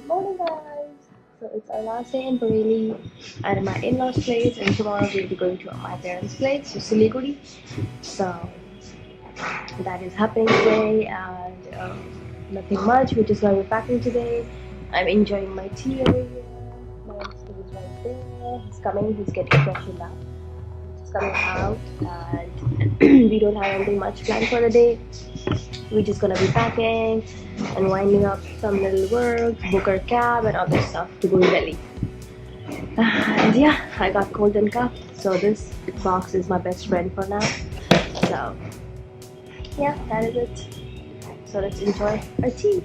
Morning guys! So it's our last day in Bareilly at my in-laws place, and tomorrow we'll be going to my parents' place, to Siliguri. So that is happening today, and nothing much. We're just gonna be packing today. I'm enjoying my tea over here. My husband is right there. He's coming. He's getting freshened up. He's coming out, and we don't have anything much planned for the day. We're just gonna be packing and winding up some little work, book our cab and other stuff to go to Delhi. And yeah, I got cold and cough, so this box is my best friend for now. So yeah, that is it. So let's enjoy our tea.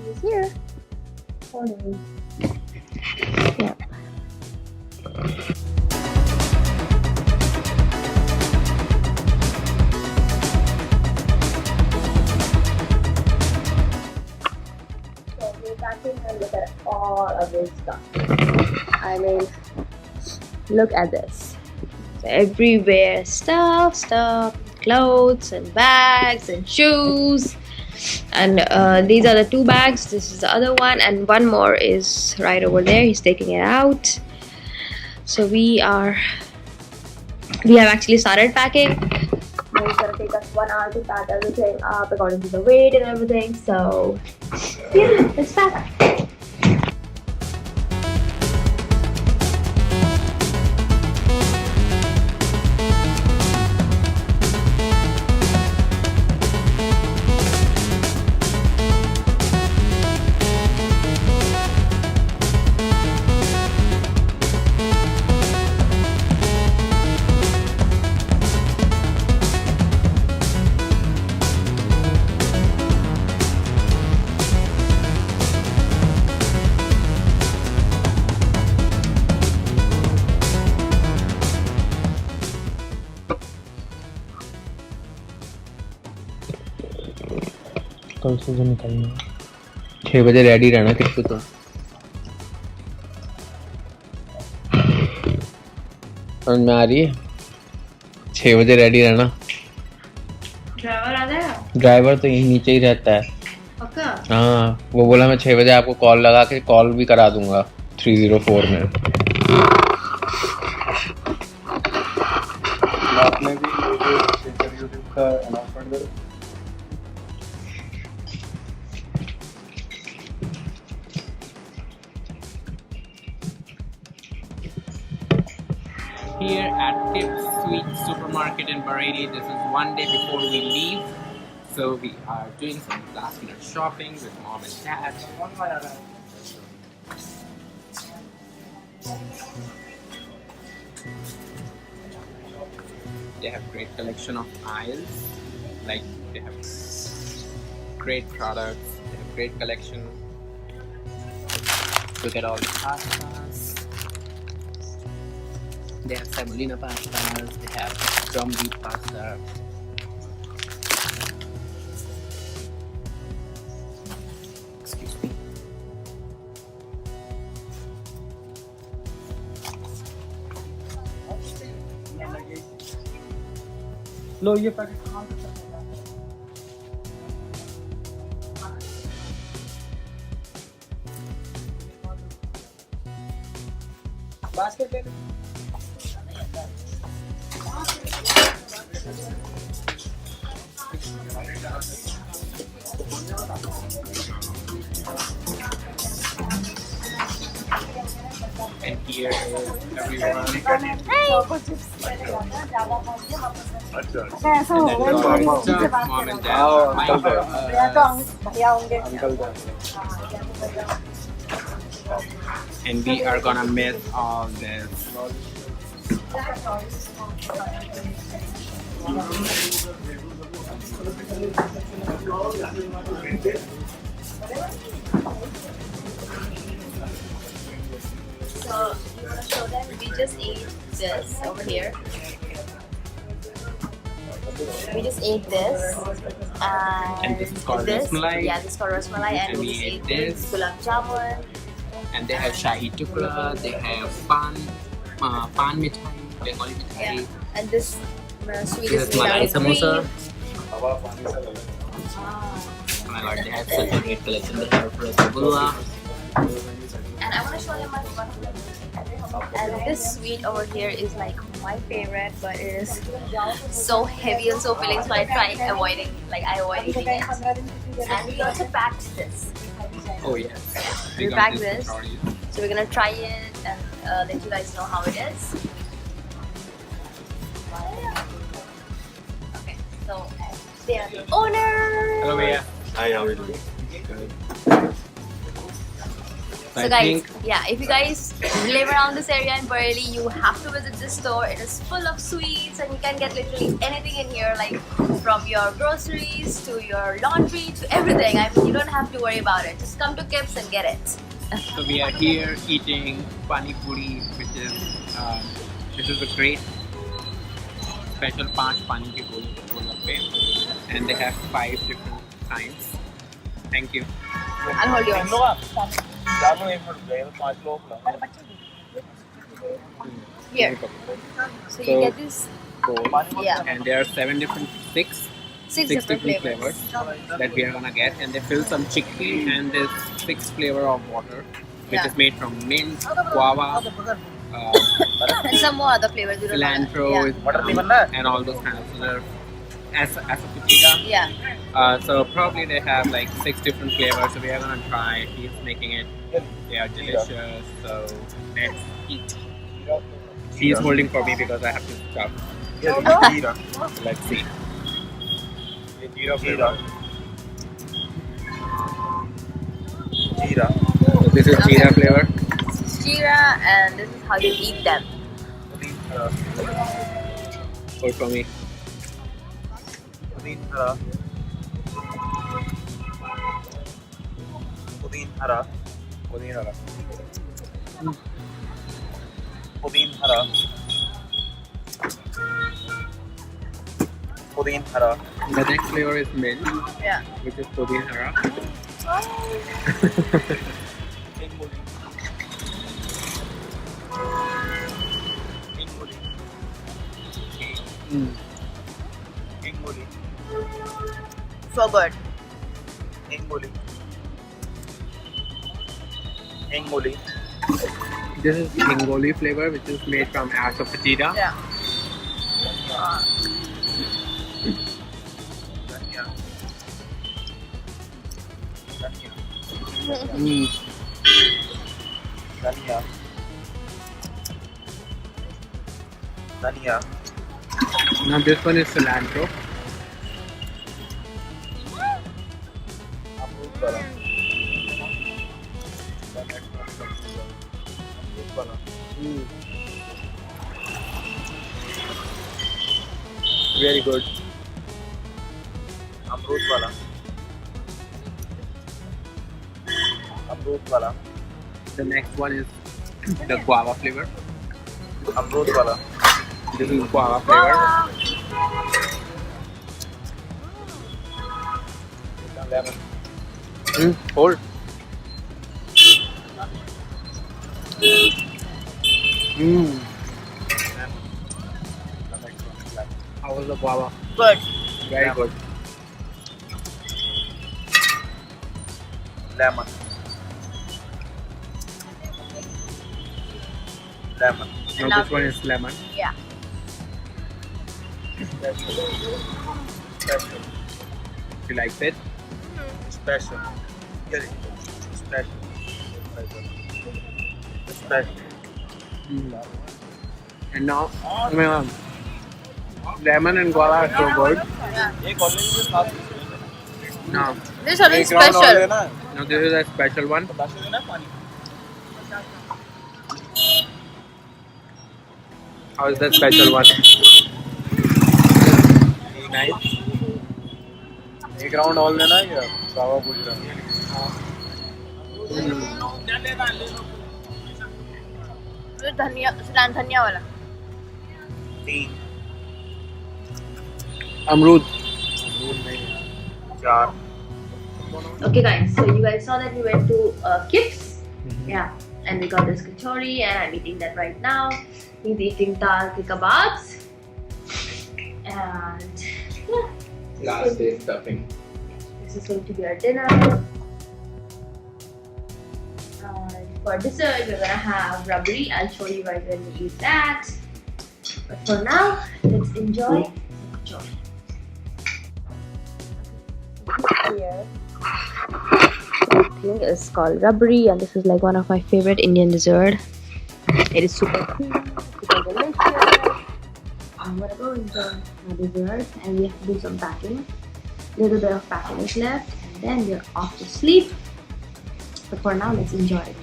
He's here. Morning. Yeah. So we're packing and look at all of this stuff. I mean, look at this. So everywhere, stuff, clothes and bags and shoes. And these are the two bags. This is the other one, and one more is right over there. He's taking it out. So we have actually started packing. Now it's gonna take us 1 hour to pack everything up according to the weight and everything. So yeah, let's pack. कल सुबह निकलना 6 बजे ready रहना किसको तो समझ में आ रही है 6 बजे रेडी रहना ड्राइवर आ जाएगा ड्राइवर तो यहीं नीचे ही रहता है पक्का हाँ वो बोला मैं 6 बजे आपको कॉल लगा के कॉल भी करा दूंगा 304 में आपने भी यूट्यूब का अनाउंसमेंट करो Here at Tip Sweet Supermarket in Bareilly. This is one day before we leave, so we are doing some last minute shopping with mom and dad. They have great collection of aisles, like they have great products, they have great collection. Look at all the pastas. They have semolina pastas, they have drumbeat pasta. Excuse me. लो ये packet कहाँ पे चलेगा basket ले लो And here is everyone. And then mom and dad. And we are gonna miss all this. So you wanna show them? We just ate this over here. We just ate this, And this is called rasmalai. Yeah, this is called rasmalai, and And we we just ate ate this this. gulab jamun, And they have shahi tukra, they have pan mithai, Bengali mithai. Yeah. And this sweet This is is made malai out of samosa. cream. Oh my god, they have such a great collection. They have rasgulla. And I want to show them my one. And this sweet over here is like my favorite, but it is so heavy and so filling, so I try avoiding, like I avoid eating it. And we also packed this. Oh yes. We got packed this. for you. So we're gonna try it and let you guys know how it is. Okay, so they are the owner. Hello, Bhaiya. Hi, how are you doing? So guys, yeah, if you guys live around this area in Bareilly, you have to visit this store. It is full of sweets and you can get literally anything in here, like from your groceries to your laundry to everything. I mean, you don't have to worry about it. Just come to Kips and get it. So we are here eating pani puri, which is this is a great special 5 pani ke golgappe, and they have 5 different kinds. Thank you. I'll hold yours. Here. So you get this. Yeah. And there are 6 different flavors that we are gonna get, and they fill some chickpea and this 6 flavor of water, which is made from mint, guava, And some more other flavors. We don't know. cilantro, and all those kind of other asafoetida. Yeah. So probably they have like 6 different flavors. So we are gonna try. He's making it. They are delicious. So let's eat. He's holding for me because I have to stop. Let's see. So this is jeera flavor. This is jeera, and this is how you eat them. Hold for me. The next flavor is mint, Yeah. which is pudin hara. So good. This is Bengali flavor, which is made from asafoetida. Yeah. Now this one is cilantro. Very good. The next one is the guava flavor. This is guava flavor. Hold. How was the guava? Good. Very good. Lemon. Now this one is lemon. Yeah. Special. You like it? Special. Get it. Special. Special. And now, lemon and guava are so good. Now, This is something special. now this is a special one. How is the special one? Nice. एक round और लेना या बाबा पूछ रहा This is धनिया वाला. तीन Amrud. चार Okay guys, so you guys saw that we went to Kips Yeah, and we got this kachori, and I'm eating that right now. He's eating dal ke kebabs, and yeah. Last day stuffing. This is going to be our dinner. For dessert, we're gonna have rabri. I'll show you right when we eat that. But for now, let's enjoy kachori. Here, this thing is called rabri, and this is like one of my favorite Indian dessert. It is super creamy, super delicious. I'm gonna go enjoy my dessert, and we have to do some packing. Little bit of packing is left, and then we're off to sleep. But for now, let's enjoy it.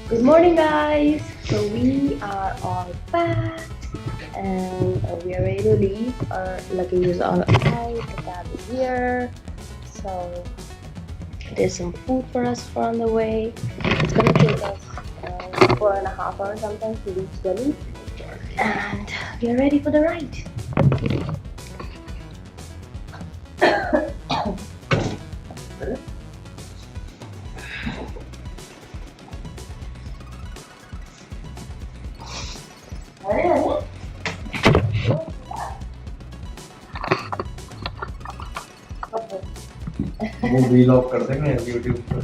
Good morning, guys. So we are all packed and we are ready to leave. Our luggage is all outside. The cab is here. So there's some food for us for on the way. It's gonna take us 4.5 hours or something to reach Delhi, and we are ready for the ride. वो vlog कर देंगे YouTube पर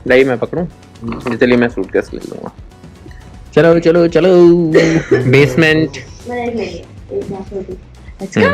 नहीं मैं पकड़ूं इसलिए मैं suitcase ले लूंगा चलो चलो चलो basement Let's go.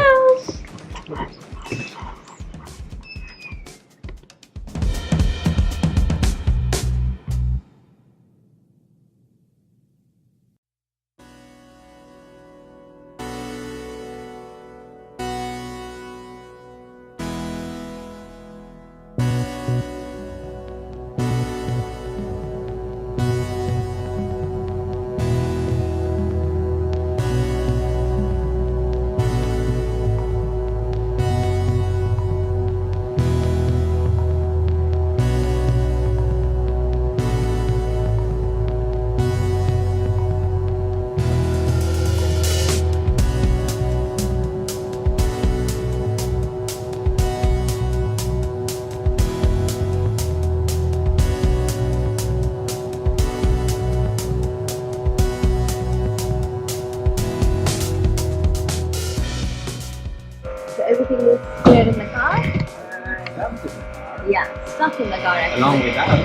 Everything is clear in the car. Yeah, stuck in the car actually. Along with that.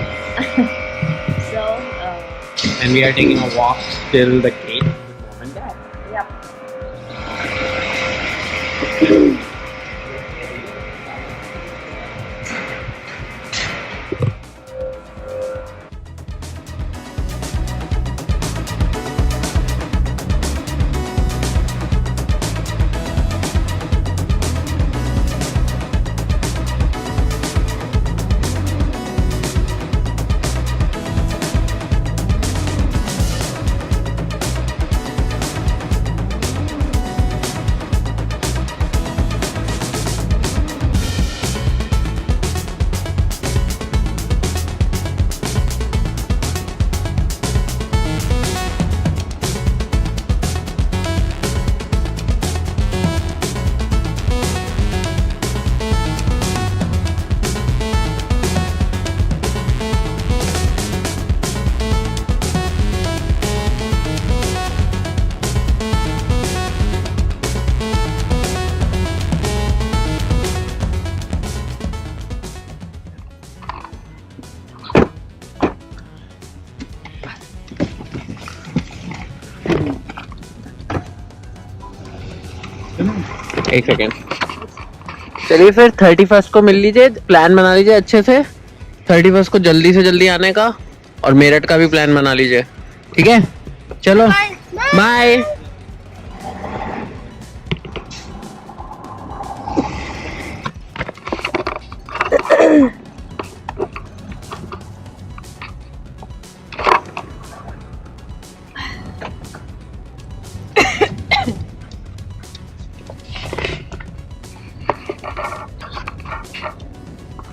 So, And we are taking a walk till the gate with mom and dad. yep. एक second चलिए फिर 31st को मिल लीजिए, plan बना लीजिए अच्छे से 31st को जल्दी से जल्दी आने का, और मेरठ का भी प्लान बना लीजिए, ठीक है? चलो bye.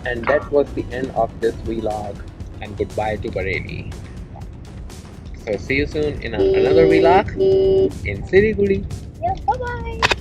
And that was the end of this vlog, and goodbye to Bareilly. So see you soon in another vlog in Siliguri. Yeah, bye bye.